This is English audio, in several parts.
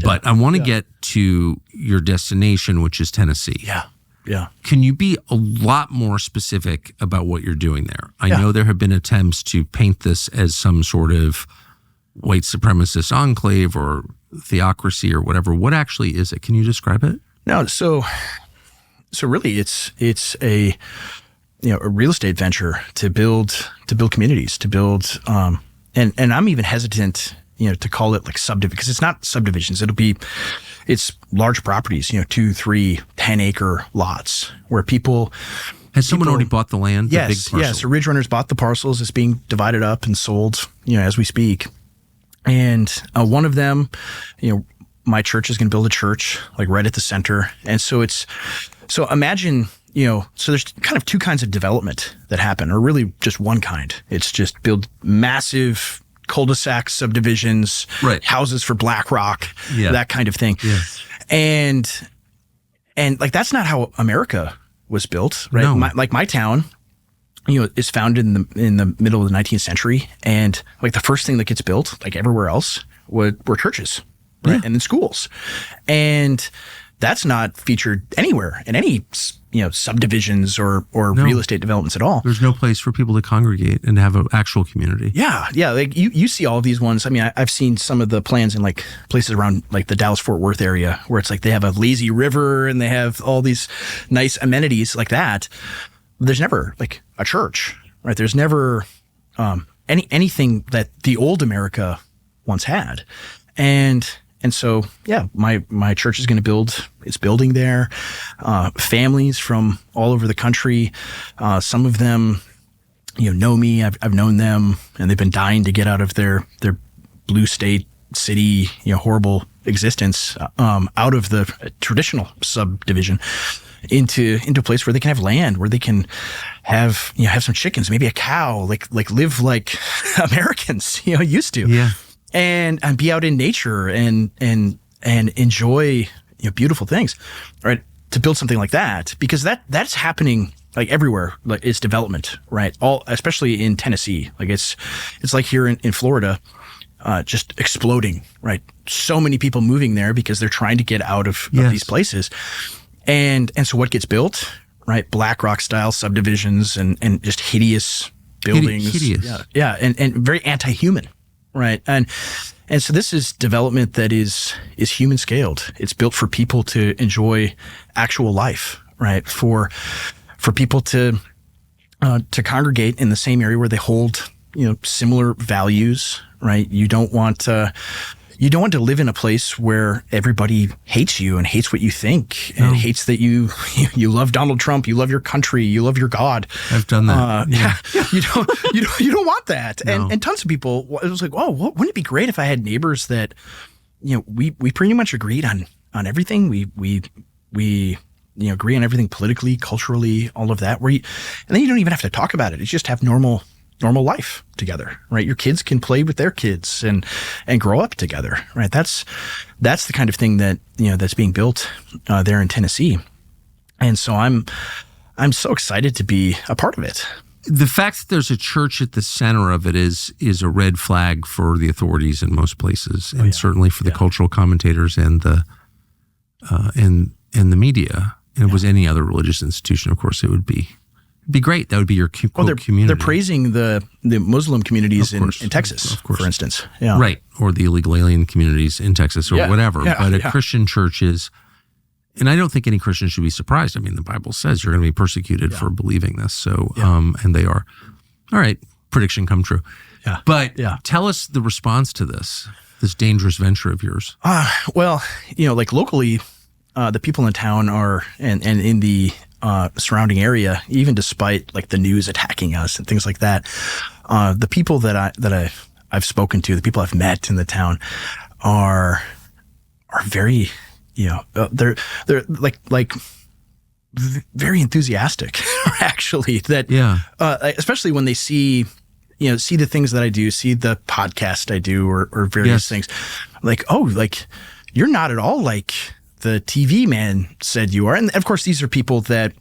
But I want to get to your destination, which is Tennessee. Yeah. Can you be a lot more specific about what you're doing there? I know there have been attempts to paint this as some sort of white supremacist enclave or theocracy or whatever. What actually is it? Can you describe it? No, so really it's a real estate venture to build communities, to build and I'm even hesitant to call it like subdivision, because it's not subdivisions. It's large properties, 2, 3, 10-acre lots where people. Has someone already bought the land? Yes, the big parcel? yes. Ridge Runners bought the parcels. It's being divided up and sold, as we speak. And one of them, my church is going to build a church like right at the center. And so imagine, so there's kind of two kinds of development that happen, or really just one kind. It's just build massive cul-de-sac subdivisions, houses for BlackRock, that kind of thing. Yeah. And like, that's not how America was built, right? No. My town, is founded in the middle of the 19th century. And like the first thing that gets built, like everywhere else, were churches, right? Yeah. And then schools. And that's not featured anywhere in any, subdivisions or real estate developments at all. There's no place for people to congregate and have an actual community. Yeah. Like you see all of these ones. I mean, I've seen some of the plans in like places around like the Dallas-Fort Worth area where it's like they have a lazy river and they have all these nice amenities like that. There's never like a church, right? There's never anything that the old America once had. And so, my church is going to build. It's building there. Families from all over the country. Some of them, know me. I've known them, and they've been dying to get out of their blue state city, horrible existence, out of the traditional subdivision into a place where they can have land, where they can have some chickens, maybe a cow, like live like Americans, used to. Yeah. And be out in nature and enjoy beautiful things, right? To build something like that, because that's happening like everywhere. Like it's development, right? Especially in Tennessee, like it's like here in Florida, just exploding, right? So many people moving there because they're trying to get out of these places, and so what gets built, right? BlackRock style subdivisions and just hideous buildings, hideous. And very anti-human. Right. And so this is development that is human scaled. It's built for people to enjoy actual life, right? For people to congregate in the same area where they hold, similar values, right? You don't want to live in a place where everybody hates you and hates what you think and hates that you love Donald Trump, you love your country, you love your God. I've done that. You don't want that. No. And tons of people, it was like, oh, wouldn't it be great if I had neighbors that, we pretty much agreed on everything. We agree on everything politically, culturally, all of that. And then you don't even have to talk about it. You just have normal life together, right? Your kids can play with their kids and grow up together, right? That's the kind of thing that, that's being built there in Tennessee. And so I'm so excited to be a part of it. The fact that there's a church at the center of it is a red flag for the authorities in most places, and certainly for the cultural commentators and the media. And if it was any other religious institution, of course, it would be great. That would be your community. They're praising the Muslim communities in Texas, for instance. Yeah. Right. Or the illegal alien communities in Texas or whatever. Yeah. But a Christian church is, and I don't think any Christian should be surprised. I mean, the Bible says you're going to be persecuted for believing this. So, and they are. All right. Prediction come true. Yeah. But tell us the response to this dangerous venture of yours. Well, like locally, the people in town are, and in the surrounding area, even despite like the news attacking us and things like that, the people that I've spoken to, the people I've met in the town, are very, they're like very enthusiastic, actually. That especially when they see the things that I do, see the podcast I do, or various things, like, oh, like you're not at all like the TV man said you are. And of course, these are people that,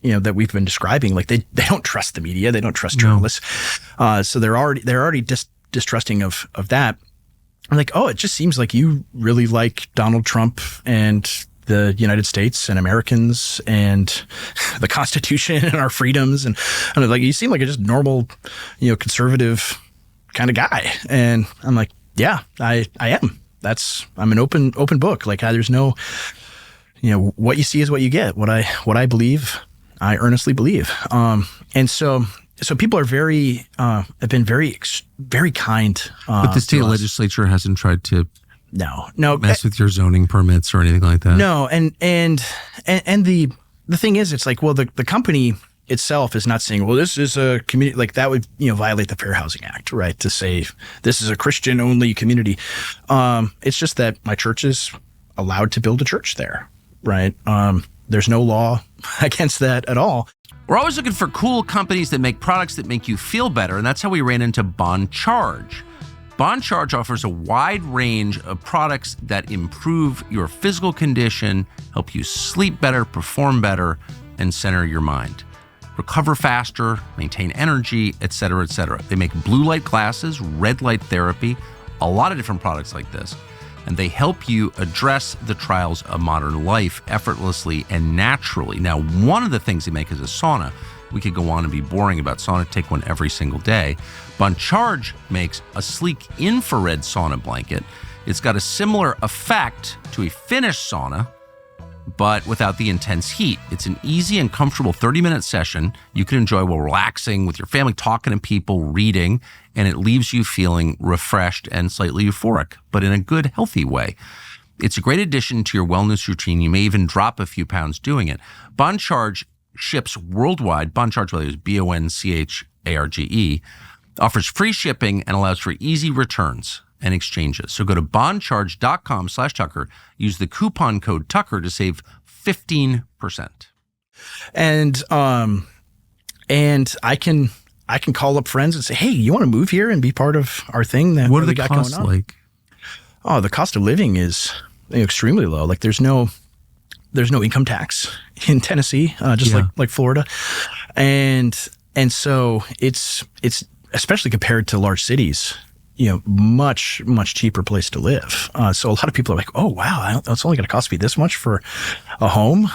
that we've been describing, like they don't trust the media. They don't trust journalists. So they're already distrusting of that. I'm like, oh, it just seems like you really like Donald Trump and the United States and Americans and the Constitution and our freedoms. And I'm like, you seem like a just normal, conservative kind of guy. And I'm like, yeah, I am. I'm an open book. Like there's no, what you see is what you get. What I believe, I earnestly believe. And so people are have been very, very kind. But the state legislature hasn't tried to no mess with your zoning permits or anything like that. No, and the thing is, it's like, well, the company itself is not saying, well, this is a community, like that would violate the Fair Housing Act, right? To say this is a Christian only community. It's just that my church is allowed to build a church there, right? There's no law against that at all. We're always looking for cool companies that make products that make you feel better, and that's how we ran into Bon Charge. Bon Charge offers a wide range of products that improve your physical condition, help you sleep better, perform better, and center your mind. Recover faster, maintain energy, etc., etc. They make blue light glasses, red light therapy, a lot of different products like this. And they help you address the trials of modern life effortlessly and naturally. Now, one of the things they make is a sauna. We could go on and be boring about sauna, take one every single day. Bon Charge makes a sleek infrared sauna blanket. It's got a similar effect to a Finnish sauna, but without the intense heat. It's an easy and comfortable 30-minute session you can enjoy while relaxing with your family, talking to people, reading, and it leaves you feeling refreshed and slightly euphoric, but in a good, healthy way. It's a great addition to your wellness routine. You may even drop a few pounds doing it. Bon Charge ships worldwide. Bon Charge, whether it's BONCHARGE, offers free shipping and allows for easy returns and exchanges. So go to boncharge.com/Tucker. Use the coupon code Tucker to save 15%. And I can call up friends and say, hey, you want to move here and be part of our thing that what are the got costs going on? like? Oh, the cost of living is extremely low. Like there's no income tax in Tennessee, just like Florida, and so it's especially compared to large cities, much cheaper place to live. So a lot of people are like, oh wow, it's only going to cost me this much for a home.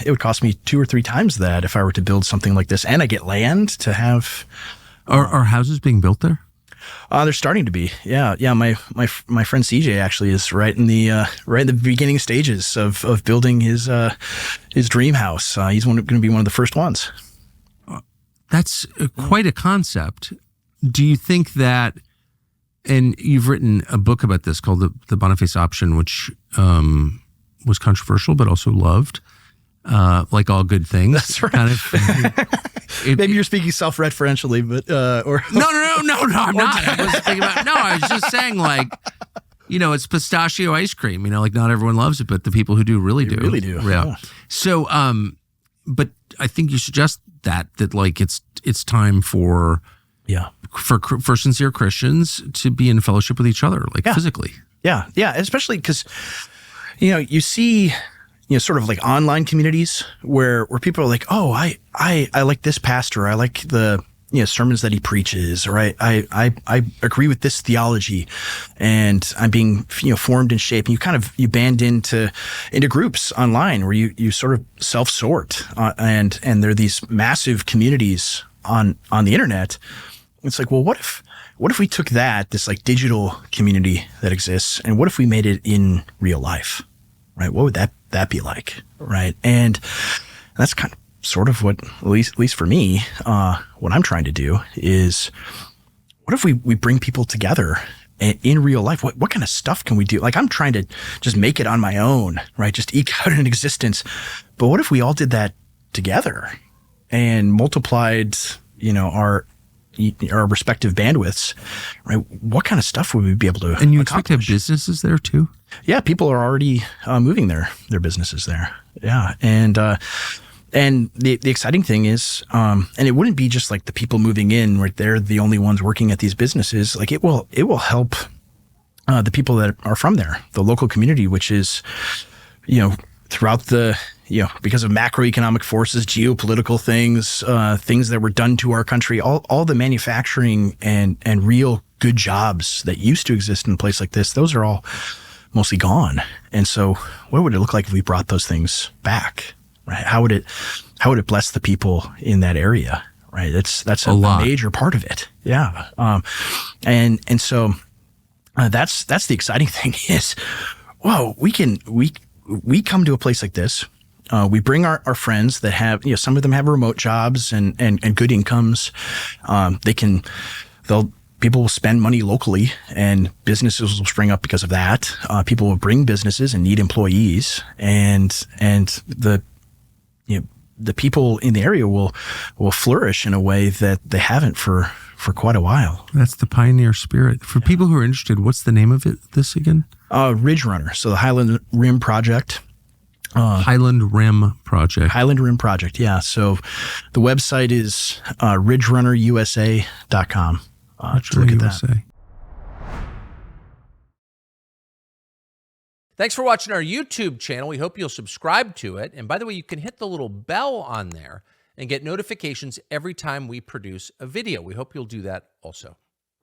It would cost me 2 or 3 times that if I were to build something like this, and I get land to have. Are houses being built there? They're starting to be. Yeah. My friend CJ actually is right in the beginning stages of building his dream house. He's going to be one of the first ones. That's quite a concept. Do you think that? And you've written a book about this called The Boniface Option, which was controversial but also loved, like all good things. That's right. Kind of. Maybe you're speaking self-referentially, but or no, I'm not. I was just saying, like, it's pistachio ice cream. Like not everyone loves it, but the people who do really do. Really do. Yeah. So, but I think you suggest that like it's time for. Yeah. For sincere Christians to be in fellowship with each other, like physically. Yeah. Especially because, you see, sort of like online communities where people are like, oh, I like this pastor. I like the, sermons that he preaches, or I agree with this theology, and I'm being, formed and shaped. And you band into groups online where you sort of self-sort, and there are these massive communities on the internet. It's like, well, what if we took this like digital community that exists, and what if we made it in real life, right? What would that be like, right? And that's kind of sort of what, at least for me, what I'm trying to do is, what if we bring people together in real life? What kind of stuff can we do? Like I'm trying to just make it on my own, right? Just eke out an existence. But what if we all did that together and multiplied, our respective bandwidths, right? What kind of stuff would we be able to And you accomplish? expect to have businesses there too? Yeah, people are already moving their businesses there. Yeah, and the exciting thing is, and it wouldn't be just like the people moving in, right? They're the only ones working at these businesses. Like it will help the people that are from there, the local community, which is, throughout the. Because of macroeconomic forces, geopolitical things, things that were done to our country, all the manufacturing and real good jobs that used to exist in a place like this, those are all mostly gone. And so what would it look like if we brought those things back? Right? How would it bless the people in that area? Right? That's a major part of it. Yeah. And so that's the exciting thing is, whoa, we come to a place like this. We bring our friends that have, some of them have remote jobs and good incomes. People will spend money locally and businesses will spring up because of that. People will bring businesses and need employees, and the people in the area will flourish in a way that they haven't for quite a while. That's the pioneer spirit. For people who are interested, what's the name of this again? Ridge Runner. So the Highland Rim Project. Highland Rim Project. Highland Rim Project, yeah. So the website is ridgerunnerusa.com. To look at that. Thanks for watching our YouTube channel. We hope you'll subscribe to it. And by the way, you can hit the little bell on there and get notifications every time we produce a video. We hope you'll do that also.